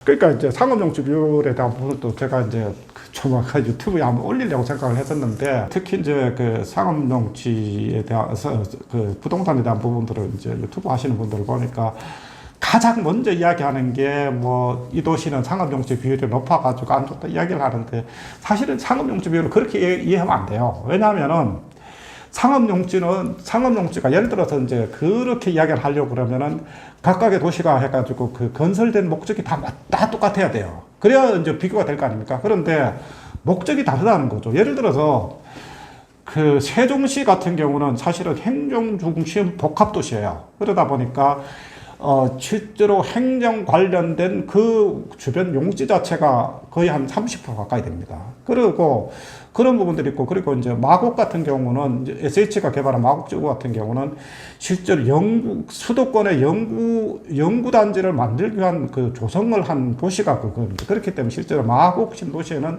그러니까 이제 상업용지 비율에 대한 부분도 제가 이제 조만간 유튜브에 한번 올리려고 생각을 했었는데, 특히 이제 그 상업용지에 대해서 그 부동산에 대한 부분들을 이제 유튜브 하시는 분들을 보니까 가장 먼저 이야기하는 게 뭐 이 도시는 상업용지 비율이 높아가지고 안 좋다 이야기를 하는데, 사실은 상업용지 비율을 그렇게 이해하면 안 돼요. 왜냐하면은 상업용지가 예를 들어서 이제 그렇게 이야기를 하려고 그러면은 각각의 도시가 해가지고 그 건설된 목적이 다 똑같아야 돼요. 그래야 이제 비교가 될 거 아닙니까? 그런데 목적이 다르다는 거죠. 예를 들어서 그 세종시 같은 경우는 사실은 행정 중심 복합 도시예요. 그러다 보니까 실제로 행정 관련된 그 주변 용지 자체가 거의 한 30% 가까이 됩니다. 그리고 그런 부분들이 있고, 그리고 이제 마곡 같은 경우는 이제 SH가 개발한 마곡지구 같은 경우는 실제로 수도권의 연구단지를 만들기 위한 그 조성을 한 도시가 그겁니다. 그렇기 때문에 실제로 마곡 신도시에는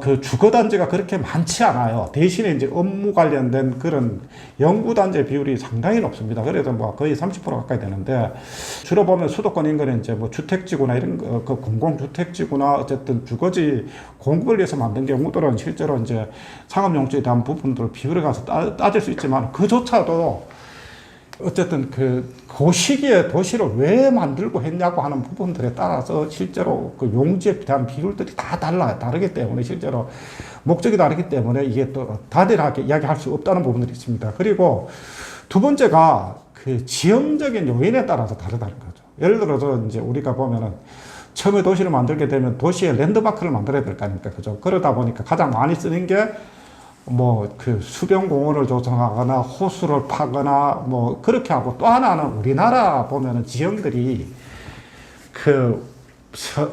그 주거단지가 그렇게 많지 않아요. 대신에 이제 업무 관련된 그런 연구단지 비율이 상당히 높습니다. 그래서 뭐 거의 30% 가까이 되는데, 주로 보면 수도권 인근에 이제 뭐 주택지구나 이런 그 공공주택지구나 어쨌든 주거지 공급을 위해서 만든 경우들은 실제로 이제 상업용지에 대한 부분들을 비율에 가서 따질 수 있지만, 그조차도 어쨌든 그 시기에 도시를 왜 만들고 했냐고 하는 부분들에 따라서 실제로 그 용지에 대한 비율들이 다 다르기 때문에, 실제로 목적이 다르기 때문에 이게 또 다들하게 이야기할 수 없다는 부분들이 있습니다. 그리고 두 번째가 그 지형적인 요인에 따라서 다르다는 거죠. 예를 들어서 이제 우리가 보면은 처음에 도시를 만들게 되면 도시에 랜드마크를 만들어야 될 거 아닙니까? 그죠? 그러다 보니까 가장 많이 쓰는 게 뭐 그 수변공원을 조성하거나 호수를 파거나 뭐 그렇게 하고, 또 하나는 우리나라 보면은 지형들이 그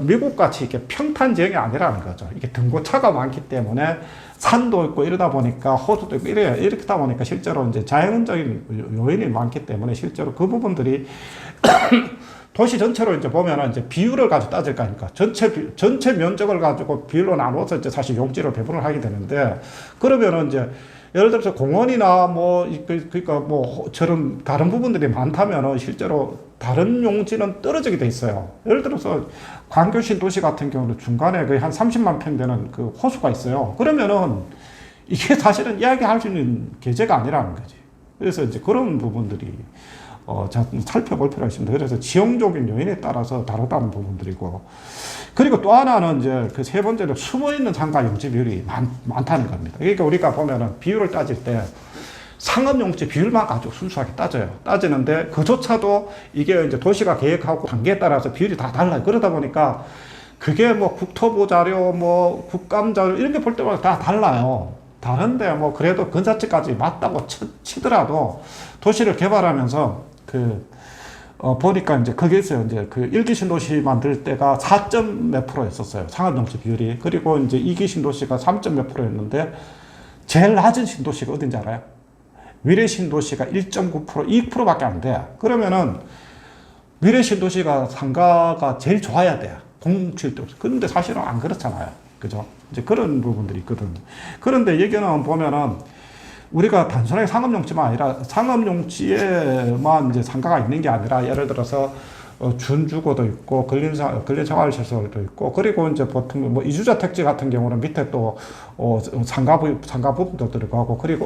미국 같이 이렇게 평탄 지형이 아니라는 거죠. 이게 등고차가 많기 때문에 산도 있고 이러다 보니까 호수도 있고 이렇다 보니까 실제로 이제 자연적인 요인이 많기 때문에 실제로 그 부분들이 도시 전체로 이제 보면은 이제 비율을 가지고 따질 거니까 전체 면적을 가지고 비율로 나눠서 이제 사실 용지를 배분을 하게 되는데, 그러면은 이제 예를 들어서 공원이나 뭐 그러니까 뭐 저런 다른 부분들이 많다면은 실제로 다른 용지는 떨어지게 돼 있어요. 예를 들어서 광교시 도시 같은 경우는 중간에 거의 한 30만 평 되는 그 호수가 있어요. 그러면은 이게 사실은 이야기할 수 있는 계제가 아니라는 거지. 그래서 이제 그런 부분들이 살펴볼 필요가 있습니다. 그래서 지형적인 요인에 따라서 다르다는 부분들이고, 그리고 또 하나는 이제 그 세 번째로 숨어있는 상가 용지 비율이 많다는 겁니다. 그러니까 우리가 보면은 비율을 따질 때 상업 용지 비율만 가지고 순수하게 따지는데, 그조차도 이게 이제 도시가 계획하고 단계에 따라서 비율이 다 달라요. 그러다 보니까 그게 뭐 국토부 자료, 뭐 국감 자료 이런 게 볼 때마다 다 달라요. 다른데 뭐 그래도 근사치까지 맞다고 치더라도 도시를 개발하면서 보니까 이제 그게 있어요. 이제 그 1기 신도시 만들 때가 4점 몇 %였었어요. 상업용지 비율이. 그리고 이제 2기 신도시가 3점 몇 %였는데, 제일 낮은 신도시가 어딘지 알아요? 미래 신도시가 1.9%, 2%밖에 안 돼. 그러면은 미래 신도시가 상가가 제일 좋아야 돼. 0.7도. 그런데 사실은 안 그렇잖아요. 그죠? 이제 그런 부분들이 있거든. 그런데 여기는 보면은 우리가 단순하게 상업용지만 아니라 상업용지에만 이제 상가가 있는 게 아니라, 예를 들어서 준주거도 있고 근린생활시설도 있고, 그리고 이제 보통 뭐 이주자 택지 같은 경우는 밑에 또 상가 부분도 들어가고, 그리고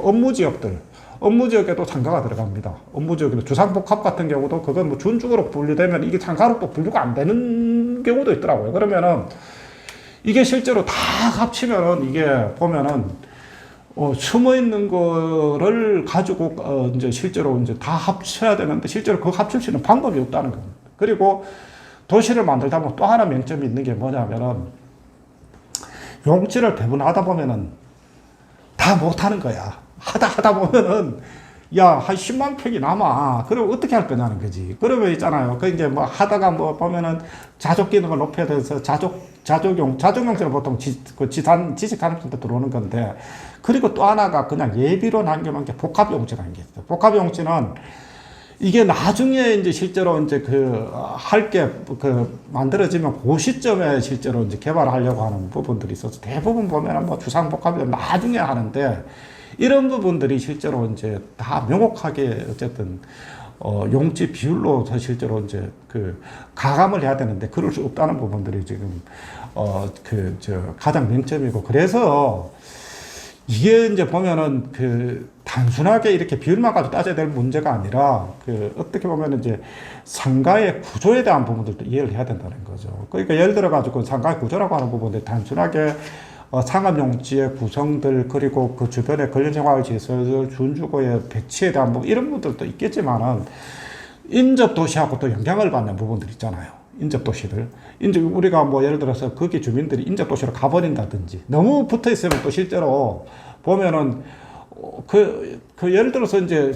업무지역에도 상가가 들어갑니다. 업무지역에도 주상복합 같은 경우도 그건 뭐 준주거로 분류되면 이게 상가로 또 분류가 안 되는 경우도 있더라고요. 그러면은 이게 실제로 다 합치면은 이게 보면은 숨어 있는 거를 가지고 이제 실제로 이제 다 합쳐야 되는데, 실제로 그거 합칠 수 있는 방법이 없다는 겁니다. 그리고 도시를 만들다 보면 또 하나 맹점이 있는 게 뭐냐면은, 용지를 배분하다 보면은 다 못하는 거야. 하다 보면은 야, 한 10만 평이 남아. 그럼 어떻게 할 거냐는 거지. 그러면 있잖아요. 그 이제 뭐 하다가 뭐 보면은 자족 기능을 높여야 돼서 자족용지는 보통 지식 가능성 때 들어오는 건데, 그리고 또 하나가 그냥 예비로 남겨놓은 게 복합용지라는 게 있어요. 복합용지는 이게 나중에 이제 실제로 이제 만들어지면 그 시점에 실제로 이제 개발하려고 하는 부분들이 있어서, 대부분 보면은 뭐 주상복합이 나중에 하는데, 이런 부분들이 실제로 이제 다 명확하게 어쨌든 용지 비율로 실제로 이제 그 가감을 해야 되는데 그럴 수 없다는 부분들이 지금 가장 맹점이고, 그래서 이게 이제 보면은 그 단순하게 이렇게 비율만 가지고 따져야 될 문제가 아니라 그 어떻게 보면 이제 상가의 구조에 대한 부분들도 이해를 해야 된다는 거죠. 그러니까 예를 들어 가지고 상가의 구조라고 하는 부분들 단순하게 상업용지의 구성들, 그리고 그 주변의 근린생활시설, 준주거의 배치에 대한 부분, 이런 부분들도 있겠지만은 인접도시하고 또 영향을 받는 부분들 있잖아요. 인접도시들. 우리가 뭐 예를 들어서 거기 주민들이 인접도시로 가버린다든지, 너무 붙어 있으면 또 실제로 보면은 예를 들어서 이제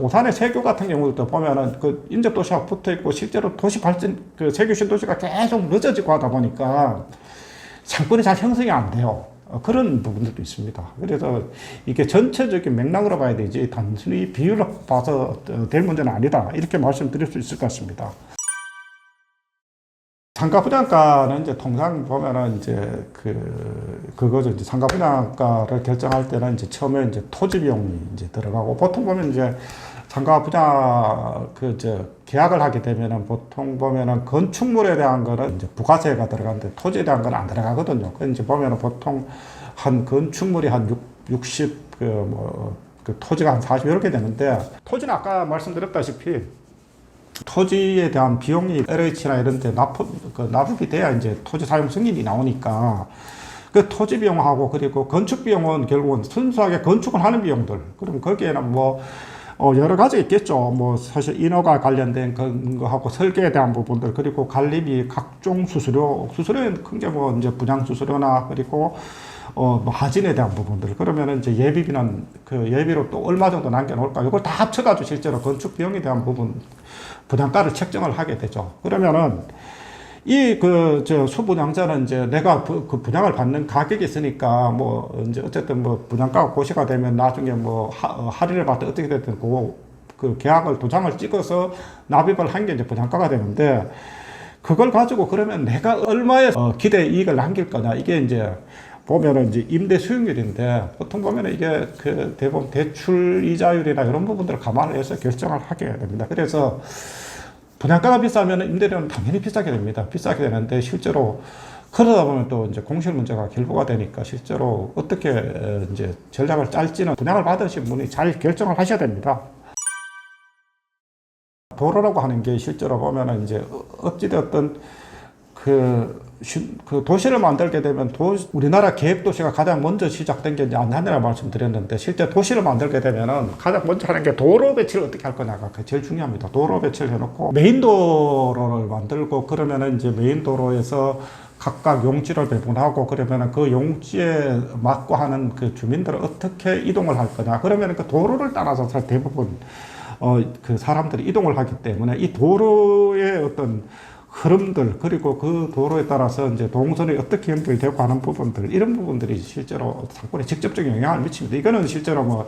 오산의 세교 같은 경우도 보면은 그 인접도시하고 붙어 있고 실제로 도시 발전, 그 세교 신도시가 계속 늦어지고 하다 보니까 상권이 잘 형성이 안 돼요. 그런 부분들도 있습니다. 그래서 이게 전체적인 맥락으로 봐야 되지 단순히 비율로 봐서 될 문제는 아니다, 이렇게 말씀드릴 수 있을 것 같습니다. 상가 분양가는 이제 통상 보면은 이제 그거죠. 이제 상가 분양가를 결정할 때는 이제 처음에 이제 토지 비용이 이제 들어가고, 보통 보면 이제 상가 분양 계약을 하게 되면은 보통 보면은 건축물에 대한 거는 이제 부가세가 들어가는데 토지에 대한 건 안 들어가거든요. 그 이제 보면은 보통 한 건축물이 한 60, 토지가 한 40 이렇게 되는데, 토지는 아까 말씀드렸다시피 토지에 대한 비용이 LH나 이런 데 납입이 돼야 이제 토지 사용 승인이 나오니까, 그 토지 비용하고 그리고 건축 비용은 결국은 순수하게 건축을 하는 비용들, 그럼 거기에는 뭐 여러 가지 있겠죠. 뭐 사실 인허가 관련된 거하고 설계에 대한 부분들, 그리고 관리비, 각종 수수료는 큰 게 뭐 이제 분양 수수료나 그리고 뭐 하진에 대한 부분들, 그러면은 이제 예비비는 그 예비로 또 얼마 정도 남겨놓을까, 이걸 다 합쳐가지고 실제로 건축 비용에 대한 부분 분양가를 책정을 하게 되죠. 그러면은 수분양자는 이제 내가 그 분양을 받는 가격이 있으니까 뭐 이제 어쨌든 뭐 분양가가 고시가 되면 나중에 뭐 할인을 받든 어떻게 됐든 그 계약을 도장을 찍어서 납입을 한 게 이제 분양가가 되는데, 그걸 가지고 그러면 내가 얼마의 기대 이익을 남길 거냐, 이게 이제 보면은 이제 임대 수익률인데, 보통 보면은 이게 그 대부분 대출 이자율이나 이런 부분들을 감안을 해서 결정을 하게 됩니다. 그래서 분양가가 비싸면 임대료는 당연히 비싸게 됩니다. 비싸게 되는데 실제로 그러다 보면 또 이제 공실 문제가 결부가 되니까 실제로 어떻게 이제 전략을 짤지는 분양을 받으신 분이 잘 결정을 하셔야 됩니다. 도로라고 하는 게 실제로 보면은 이제 어찌되었든 그 도시를 만들게 되면 우리나라 계획도시가 가장 먼저 시작된 게 이제 안산이라고 말씀드렸는데, 실제 도시를 만들게 되면은 가장 먼저 하는 게 도로 배치를 어떻게 할 거냐가 제일 중요합니다. 도로 배치를 해놓고 메인 도로를 만들고, 그러면은 이제 메인 도로에서 각각 용지를 배분하고, 그러면은 그 용지에 맞고 하는 그 주민들을 어떻게 이동을 할 거냐, 그러면은 그 도로를 따라서 대부분 그 사람들이 이동을 하기 때문에 이 도로의 어떤 흐름들, 그리고 그 도로에 따라서 이제 동선이 어떻게 연결되고 하는 부분들, 이런 부분들이 실제로 상권에 직접적인 영향을 미칩니다. 이거는 실제로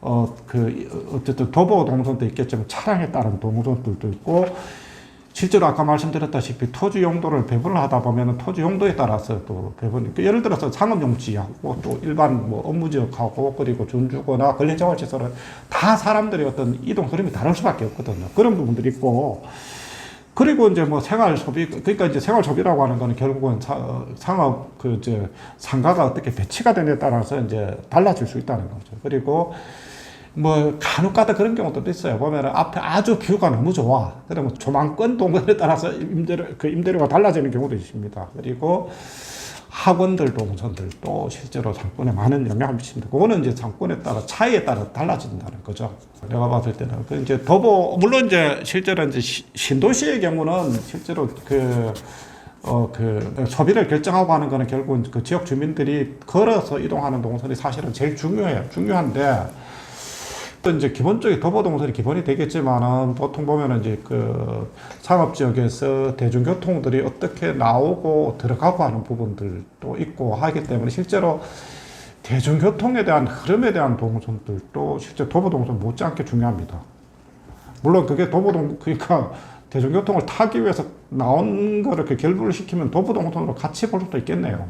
어쨌든 도보 동선도 있겠지만 차량에 따른 동선들도 있고, 실제로 아까 말씀드렸다시피 토지 용도를 배분을 하다 보면 토지 용도에 따라서 또 예를 들어서 상업용지하고 또 일반 뭐 업무지역하고 그리고 준주거나 근린생활시설은 다 사람들의 어떤 이동 흐름이 다를 수밖에 없거든요. 그런 부분들이 있고, 그리고 이제 뭐 생활 소비, 그러니까 이제 생활 소비라고 하는 거는 결국은 상업 상가가 어떻게 배치가 되느냐에 따라서 이제 달라질 수 있다는 거죠. 그리고 뭐 간혹 가다 그런 경우도 있어요. 보면은 앞에 아주 뷰가 너무 좋아. 그러면 조망권 동선에 따라서 임대료가 달라지는 경우도 있습니다. 그리고 학원들 동선들도 실제로 상권에 많은 영향을 미칩니다. 그거는 이제 상권에 따라 차이에 따라 달라진다는 거죠. 내가 봤을 때는 이제 물론 이제 실제로 이제 신도시의 경우는 실제로 소비를 결정하고 하는 거는 결국은 그 지역 주민들이 걸어서 이동하는 동선이 사실은 제일 중요한데, 또 이제 기본적인 도보 동선이 기본이 되겠지만은 보통 보면은 이제 그 상업 지역에서 대중교통들이 어떻게 나오고 들어가고 하는 부분들도 있고 하기 때문에 실제로 대중교통에 대한 흐름에 대한 동선들도 실제 도보 동선 못지않게 중요합니다. 물론 그게 그러니까 대중교통을 타기 위해서 나온 거를 결부를 시키면 도보 동선으로 같이 볼 수도 있겠네요.